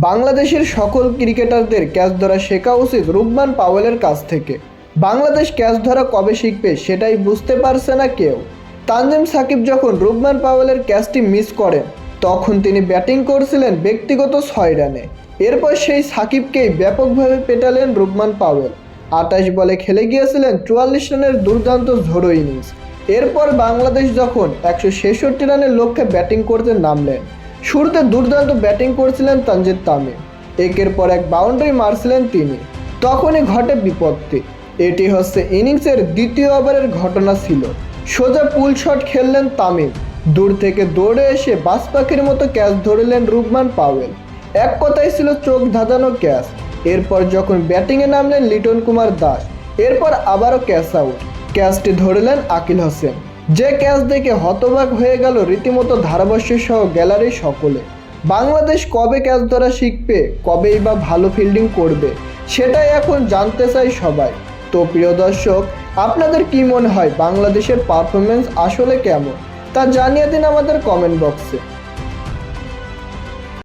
বাংলাদেশের সকল ক্রিকেটারদের ক্যাচ ধরা শেখা উচিত রুকমান পাওয়েলের কাছ থেকে। বাংলাদেশ ক্যাচ ধরা কবে শিখবে সেটাই বুঝতে পারছে না কেউ। তানজিম সাকিব যখন রুকমান পাওয়েলের ক্যাচটি মিস করেন তখন তিনি ব্যাটিং করছিলেন ব্যক্তিগত 6 রানে। এরপর সেই সাকিবকেই ব্যাপকভাবে পেটালেন রুকমান পাওয়েল। 28 বলে খেলে গিয়েছিলেন 44 রানের দুর্দান্ত ঝোড়ো ইনিংস। এরপর বাংলাদেশ যখন 166 রানের লক্ষ্যে ব্যাটিং করতে নামলেন, শুরুতে দুর্দান্ত ব্যাটিং করছিলেন তানজিদ তামিম। একের পর এক বাউন্ডারি মারছিলেন তিনি। তখনই ঘটে বিপত্তি। এটি হচ্ছে ইনিংসের দ্বিতীয় ওভারের ঘটনা ছিল। সোজা পুল শট খেললেন তামিম। দূর থেকে দৌড়ে এসে বাজ পাখির মতো ক্যাচ ধরলেন রুকমান পাওয়েল। এক কথাই ছিল চোখ ধাঁধানো ক্যাচ। এরপর যখন ব্যাটিংয়ে নামলেন লিটন কুমার দাস, এরপর আবারও ক্যাচ আউট। ক্যাচটি ধরলেন আকিল হোসেন, যে ক্যাচ দেখে হতবাক হয়ে গেল রীতিমতো ধারাভাষ্য সহ গ্যালারি সকলে। বাংলাদেশ কবে ক্যাচ ধরা শিখবে, কবেই বা ভালো ফিল্ডিং করবে, সেটাই এখন জানতে চাই সবাই। তো প্রিয় দর্শক, আপনাদের কি মনে হয় বাংলাদেশের পারফরমেন্স আসলে কেমন, তা জানিয়ে দিন আমাদের কমেন্ট বক্সে।